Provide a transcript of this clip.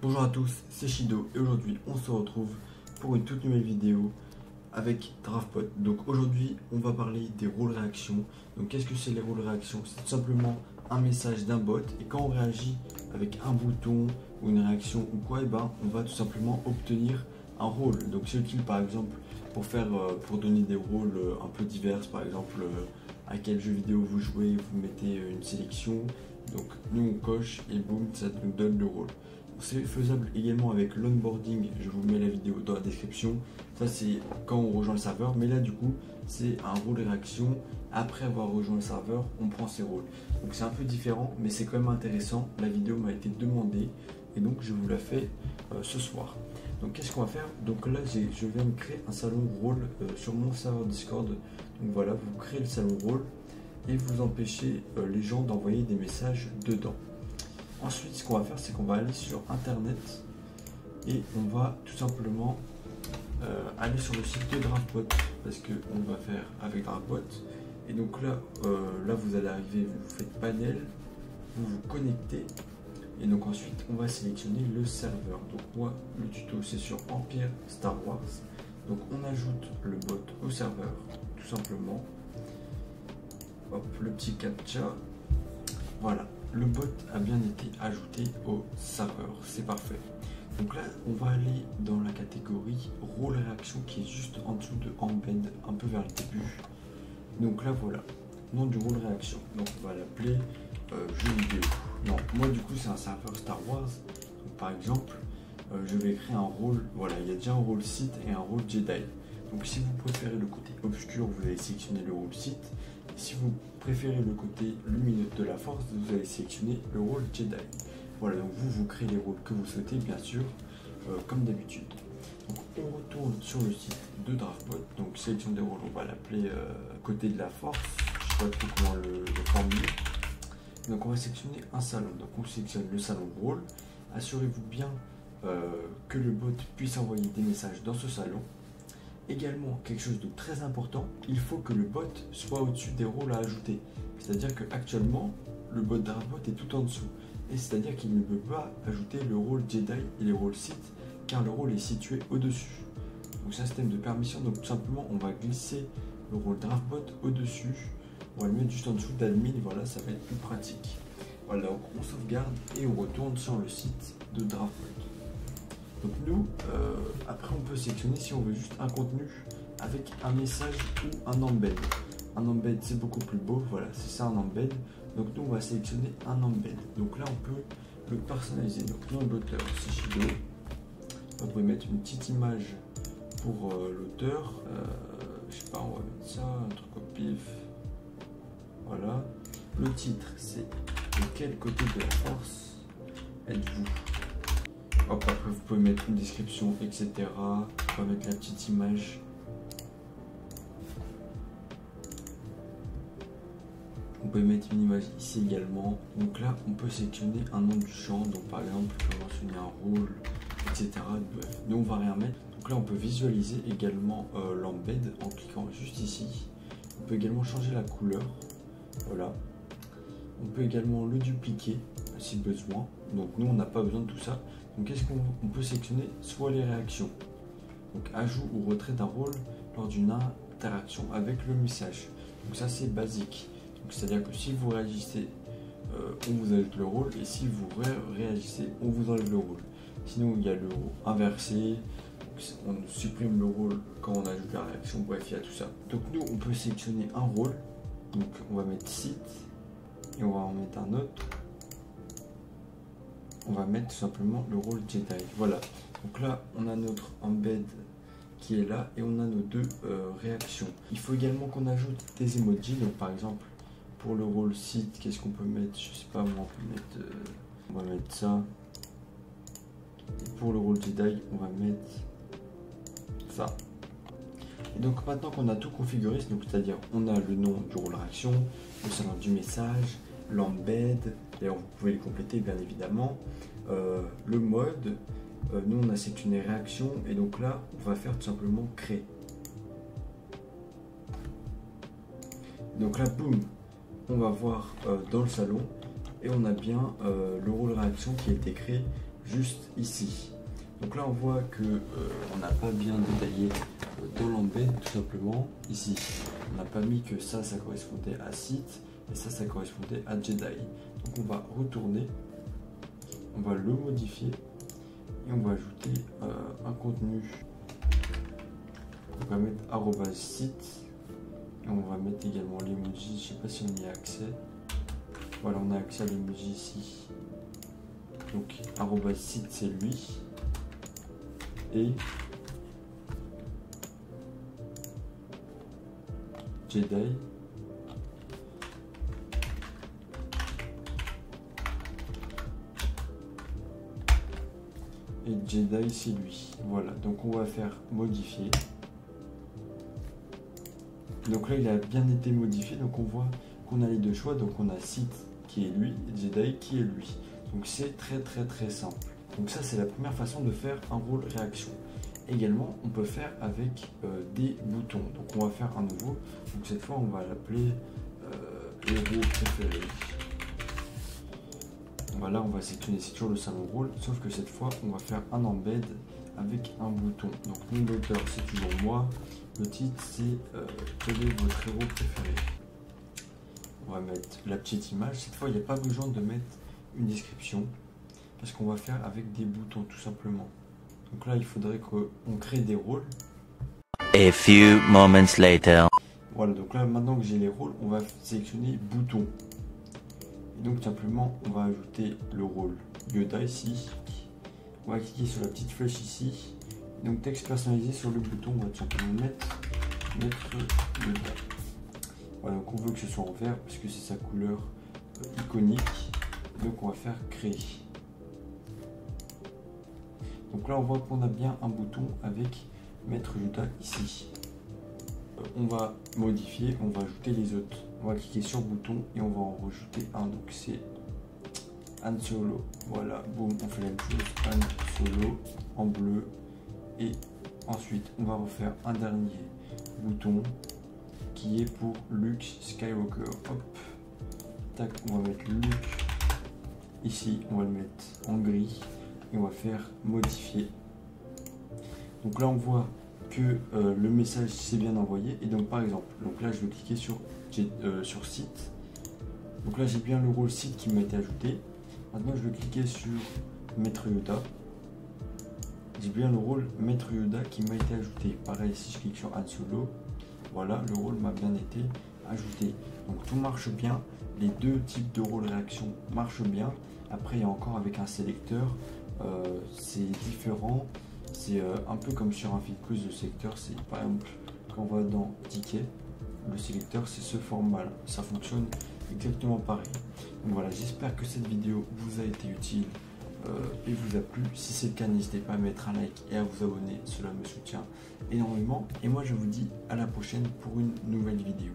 Bonjour à tous, c'est Shido et aujourd'hui on se retrouve pour une toute nouvelle vidéo avec Draftbot. Donc aujourd'hui on va parler des rôles réactions. Donc qu'est-ce que c'est les rôles réactions? C'est tout simplement un message d'un bot et quand on réagit avec un bouton ou une réaction ou quoi, et ben on va tout simplement obtenir un rôle. Donc c'est utile par exemple pour donner des rôles un peu divers, par exemple à quel jeu vidéo vous jouez, vous mettez une sélection. Donc nous on coche et boum, ça nous donne le rôle. C'est faisable également avec l'onboarding, je vous mets la vidéo dans la description. Ça c'est quand on rejoint le serveur, mais là du coup c'est un rôle réaction. Après avoir rejoint le serveur, on prend ses rôles. Donc c'est un peu différent, mais c'est quand même intéressant. La vidéo m'a été demandée et donc je vous la fais ce soir. Donc qu'est-ce qu'on va faire? Donc là je viens de créer un salon rôle sur mon serveur Discord. Donc voilà, vous créez le salon rôle et vous empêchez les gens d'envoyer des messages dedans. Ensuite, ce qu'on va faire, c'est qu'on va aller sur internet et on va tout simplement aller sur le site de Draftbot parce qu'on va faire avec Draftbot. Et donc là, vous allez arriver, vous faites panel, vous vous connectez et donc ensuite on va sélectionner le serveur. Donc moi, le tuto c'est sur Empire Star Wars. Donc on ajoute le bot au serveur, tout simplement. Hop, le petit captcha. Voilà. Le bot a bien été ajouté au serveur, c'est parfait. Donc là, on va aller dans la catégorie rôle réaction qui est juste en dessous de embed, un peu vers le début. Donc là, voilà, nom du rôle réaction. Donc on va l'appeler jeu vidéo. Non, moi du coup, c'est un serveur Star Wars. Donc, par exemple, je vais créer un rôle. Voilà, il y a déjà un rôle Sith et un rôle Jedi. Donc si vous préférez le côté obscur, vous allez sélectionner le rôle Sith. Si vous préférez le côté lumineux de la force, vous allez sélectionner le rôle Jedi. Voilà, donc vous créez les rôles que vous souhaitez, bien sûr, comme d'habitude. Donc on retourne sur le site de Draftbot. Donc sélection des rôles, on va l'appeler côté de la force. Je ne sais pas trop comment le formuler. Donc on va sélectionner un salon. Donc on sélectionne le salon rôle. Assurez-vous bien que le bot puisse envoyer des messages dans ce salon. Également, quelque chose de très important, il faut que le bot soit au-dessus des rôles à ajouter. C'est-à-dire qu'actuellement, le bot Draftbot est tout en dessous. Et c'est-à-dire qu'il ne peut pas ajouter le rôle Jedi et les rôles Sith, car le rôle est situé au-dessus. Donc c'est un système de permission, donc tout simplement, on va glisser le rôle Draftbot au-dessus. On va le mettre juste en dessous d'admin, voilà, ça va être plus pratique. Voilà, donc on sauvegarde et on retourne sur le site de Draftbot. Donc nous, après on peut sélectionner si on veut juste un contenu avec un message ou un embed. Un embed c'est beaucoup plus beau, voilà, c'est ça un embed. Donc nous on va sélectionner un embed. Donc là on peut le personnaliser. Donc nom de l'auteur c'est Shido. On peut mettre une petite image pour l'auteur. Je sais pas, on va mettre ça, un truc au pif. Voilà. Le titre c'est de quel côté de la force êtes-vous? Hop, après vous pouvez mettre une description, etc. On va mettre la petite image. On peut mettre une image ici également. Donc là, on peut sélectionner un nom du champ. Donc par exemple, on peut mentionner un rôle, etc. Bref, nous on va rien mettre. Donc là, on peut visualiser également l'embed en cliquant juste ici. On peut également changer la couleur. Voilà. On peut également le dupliquer si besoin. Donc nous, on n'a pas besoin de tout ça. Donc qu'est-ce qu'on peut sélectionner? Soit les réactions. Donc ajout ou retrait d'un rôle lors d'une interaction avec le message. Donc ça c'est basique. C'est-à-dire que si vous réagissez, on vous ajoute le rôle. Et si vous réagissez, on vous enlève le rôle. Sinon il y a le inversé. On supprime le rôle quand on ajoute la réaction. Bref, il y a tout ça. Donc nous, on peut sélectionner un rôle. Donc on va mettre site. Et on va en mettre un autre. On va mettre tout simplement le rôle Jedi. Voilà. Donc là, on a notre embed qui est là et on a nos deux réactions. Il faut également qu'on ajoute des emojis. Donc par exemple, pour le rôle site, qu'est-ce qu'on peut mettre? Je sais pas, moi, on va mettre ça. Et pour le rôle Jedi, on va mettre ça. Et donc maintenant qu'on a tout configuré, c'est-à-dire on a le nom du rôle réaction, le salon du message, l'embed, d'ailleurs vous pouvez les compléter bien évidemment, le mode, nous on a sélectionné réaction et donc là on va faire tout simplement créer. Donc là boum, on va voir dans le salon et on a bien le rôle réaction qui a été créé juste ici. Donc là on voit que on n'a pas bien détaillé dans l'embed tout simplement. Ici on n'a pas mis que ça correspondait à Sith et ça correspondait à Jedi. Donc on va retourner, on va le modifier et on va ajouter un contenu. On va mettre @Sith et on va mettre également l'emoji. Je sais pas si on y a accès. Voilà, on a accès à l'emoji ici. Donc @Sith c'est lui. Et Jedi et Jedi c'est lui. Voilà, donc on va faire modifier. Donc là il a bien été modifié, donc on voit qu'on a les deux choix. Donc on a Sith qui est lui et Jedi qui est lui. Donc c'est très simple. Donc ça c'est la première façon de faire un rôle réaction. Également on peut faire avec des boutons. Donc on va faire un nouveau. Donc cette fois on va l'appeler héros préféré. Voilà, on va sélectionner, c'est toujours le salon rôle, sauf que cette fois on va faire un embed avec un bouton. Donc nom d'auteur c'est toujours moi. Le titre c'est quel est votre héros préféré. On va mettre la petite image. Cette fois il n'y a pas besoin de mettre une description, parce qu'on va faire avec des boutons tout simplement. Donc là il faudrait qu'on crée des rôles. A few moments later. Voilà, donc là maintenant que j'ai les rôles, on va sélectionner bouton. Et donc simplement on va ajouter le rôle Yoda ici. On va cliquer sur la petite flèche ici. Et donc texte personnalisé sur le bouton, on va tout simplement mettre Yoda. Voilà, donc on veut que ce soit en vert parce que c'est sa couleur iconique. Donc on va faire créer. Donc là on voit qu'on a bien un bouton avec mettre Yoda ici. On va modifier, on va ajouter les autres. On va cliquer sur bouton et on va en rajouter un. Donc c'est Han Solo. Voilà, boum, on fait la même chose. Han Solo en bleu. Et ensuite on va refaire un dernier bouton qui est pour Luke Skywalker. Hop, tac, on va mettre Luke. Ici, on va le mettre en gris et on va faire modifier. Donc là, on voit que le message s'est bien envoyé. Et donc, par exemple, donc là, je vais cliquer sur Sith. Donc là, j'ai bien le rôle Sith qui m'a été ajouté. Maintenant, je vais cliquer sur Maître Yoda. J'ai bien le rôle Maître Yoda qui m'a été ajouté. Pareil, si je clique sur Han Solo, voilà, le rôle m'a bien été ajouté. Donc tout marche bien. Les deux types de rôles réaction marchent bien. Après, il y a encore avec un sélecteur, c'est différent. C'est un peu comme sur un fil quiz de sélecteur. C'est par exemple quand on va dans ticket, le sélecteur c'est ce format là. Ça fonctionne exactement pareil. Donc voilà, j'espère que cette vidéo vous a été utile et vous a plu. Si c'est le cas, n'hésitez pas à mettre un like et à vous abonner. Cela me soutient énormément. Et moi, je vous dis à la prochaine pour une nouvelle vidéo.